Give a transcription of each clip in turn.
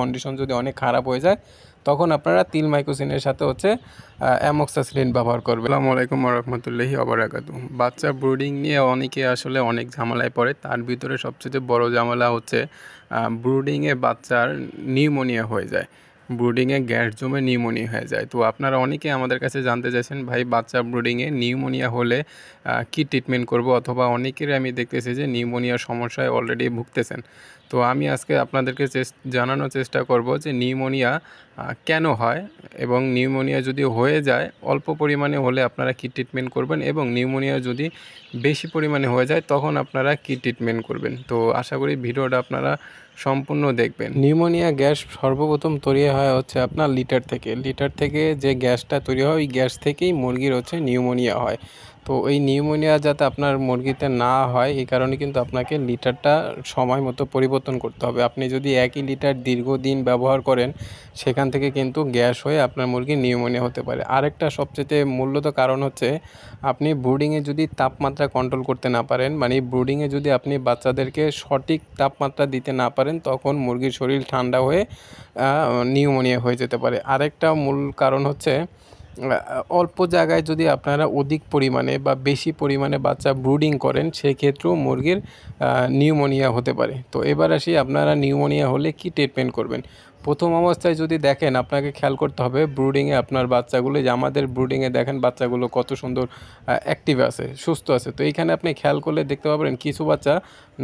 Condition যদি অনেক খারাপ হয়ে যায় তখন আপনারা তিলমাইকোসিনের সাথে হচ্ছে অ্যামোক্সাসিলিন ব্যবহার করবেন। আসসালামু আলাইকুম ওয়া রাহমাতুল্লাহি ওয়া বারাকাতুহু। বাচ্চা ব্রুডিং নিয়ে অনেকে আসলে অনেক ঝামেলায় পড়ে। তার ভিতরে সবচেয়ে বড় ঝামেলা হচ্ছে ব্রুডিংয়ে বাচ্চার নিউমোনিয়া হয়ে যায়, ব্রুডিংয়ে গ্যাস জমে নিউমোনিয়া হয়ে যায়। তো আপনারা অনেকে আমাদের কাছে জানতে চাইছেন, ভাই বাচ্চা ব্রুডিংয়ে নিউমোনিয়া হলে কী ট্রিটমেন্ট করব, অথবা অনেকের আমি দেখতেছি যে নিউমোনিয়ার সমস্যায় অলরেডি ভুগতেছেন। তো আমি আজকে আপনাদেরকে জানানোর চেষ্টা করব যে নিউমোনিয়া কেন হয়, এবং নিউমোনিয়া যদি হয়ে যায় অল্প পরিমাণে হলে আপনারা কী ট্রিটমেন্ট করবেন, এবং নিউমোনিয়া যদি বেশি পরিমাণে হয়ে যায় তখন আপনারা কী ট্রিটমেন্ট করবেন। তো আশা করি ভিডিওটা আপনারা সম্পূর্ণ দেখবেন। নিউমোনিয়া গ্যাস সর্বপ্রথম তৈরি হয় হচ্ছে আপনার লিটার থেকে যে গ্যাসটা তৈরি হয় ওই গ্যাস থেকেই মুরগির হচ্ছে নিউমোনিয়া হয়। তো এই নিউমোনিয়া যাতে আপনার মুরগিতে না হয় এই কারণে কিন্তু আপনাকে লিটারটা সময় মতো পরিবর্তন করতে হবে। আপনি যদি একই লিটার দীর্ঘদিন ব্যবহার করেন সেখান থেকে কিন্তু গ্যাস হয়ে আপনার মুরগির নিউমোনিয়া হতে পারে। আরেকটা সবচেয়ে মূলত কারণ হচ্ছে আপনি ব্রুডিংয়ে যদি তাপমাত্রা কন্ট্রোল করতে না পারেন, মানে ব্রুডিংয়ে যদি আপনি বাচ্চাদেরকে সঠিক তাপমাত্রা দিতে না পারেন তখন মুরগির শরীর ঠান্ডা হয়ে নিউমোনিয়া হয়ে যেতে পারে। আরেকটা মূল কারণ হচ্ছে অল্প জায়গায় যদি আপনারা অধিক পরিমাণে বা বেশি পরিমাণে বাচ্চা ব্রুডিং করেন সেক্ষেত্রেও মুরগির নিউমোনিয়া হতে পারে। তো এবার আসি আপনারা নিউমোনিয়া হলে কি ট্রিটমেন্ট করবেন। প্রথম অবস্থায় যদি দেখেন আপনাকে খেয়াল করতে হবে ব্রুডিংয়ে আপনার বাচ্চাগুলো, যে আমাদের ব্রুডিংয়ে দেখেন বাচ্চাগুলো কত সুন্দর অ্যাক্টিভ আছে, সুস্থ আছে। তো এইখানে আপনি খেয়াল করলে দেখতে পাবেন কিছু বাচ্চা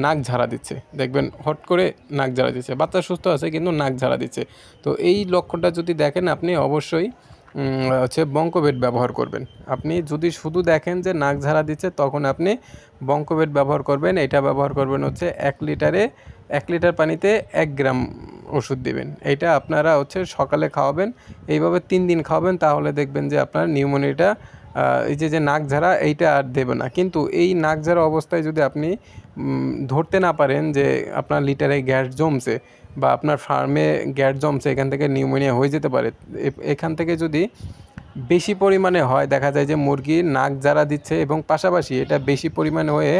নাক ঝাড়া দিচ্ছে, দেখবেন হট করে নাক ঝাড়া দিচ্ছে, বাচ্চা সুস্থ আছে কিন্তু নাক ঝাড়া দিচ্ছে। তো এই লক্ষণটা যদি দেখেন আপনি অবশ্যই হচ্ছে বঙ্কবেট ব্যবহার করবেন। আপনি যদি শুধু দেখেন যে নাক ঝাড়া দিচ্ছে তখন আপনি বঙ্কবেট ব্যবহার করবেন। এটা ব্যবহার করবেন হচ্ছে 1 লিটার পানিতে 1 গ্রাম ওষুধ দিবেন। এইটা আপনারা হচ্ছে সকালে খাওয়াবেন, এইভাবে 3 দিন খাওয়াবেন, তাহলে দেখবেন যে আপনার নিউমোনিয়াটা এই যে নাক ঝাড়া এইটা আর দেবে না। কিন্তু এই নাক ঝাড়া অবস্থায় যদি আপনি ধরতে না পারেন যে আপনার লিটারে গ্যাস জমছে বা আপনার ফার্মে গ্যাস জমছে, এখান থেকে নিউমোনিয়া হয়ে যেতে পারে। এখান থেকে যদি বেশি পরিমাণে হয়, দেখা যায় যে মুরগি নাক ঝাড়া দিচ্ছে এবং পাশাপাশি এটা বেশি পরিমাণে হয়ে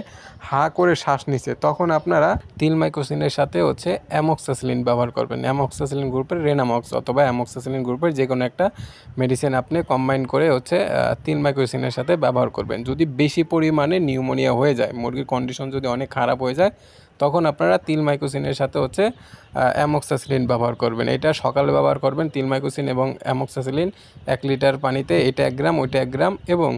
হা করে শ্বাস নিচ্ছে, তখন আপনারা তিলমাইকোসিনের সাথে হচ্ছে অ্যামোক্সাসিলিন ব্যবহার করবেন। অ্যামোক্সাসিলিন গ্রুপের রেনামক্স অথবা অ্যামোক্সাসিলিন গ্রুপের যে কোনো একটা মেডিসিন আপনি কম্বাইন করে হচ্ছে তিলমাইকোসিনের সাথে ব্যবহার করবেন। যদি বেশি পরিমাণে নিউমোনিয়া হয়ে যায়, মুরগির কন্ডিশন যদি অনেক খারাপ হয়ে যায় তখন আপনারা তিলমাইকোসিনের সাথে হচ্ছে অ্যামোক্সাসিলিন ব্যবহার করবেন। এটা সকালে ব্যবহার করবেন তিলমাইকোসিন এবং অ্যামোক্সাসিলিন 1 লিটার পানিতে, এটা 1 গ্রাম ওইটা 1 গ্রাম, এবং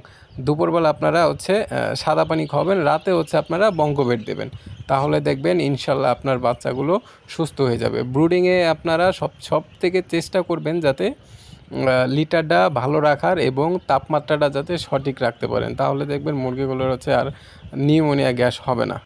দুপুরবেলা আপনারা হচ্ছে সাদা পানি খাওয়াবেন, রাতে হচ্ছে আপনারা বঙ্কবেট দেবেন। তাহলে দেখবেন ইনশাল্লাহ আপনার বাচ্চাগুলো সুস্থ হয়ে যাবে। ব্রুডিংয়ে আপনারা সব থেকে চেষ্টা করবেন যাতে লিটারটা ভালো রাখার এবং তাপমাত্রাটা যাতে সঠিক রাখতে পারেন, তাহলে দেখবেন মুরগিগুলোর হচ্ছে আর নিউমোনিয়া গ্যাস হবে না।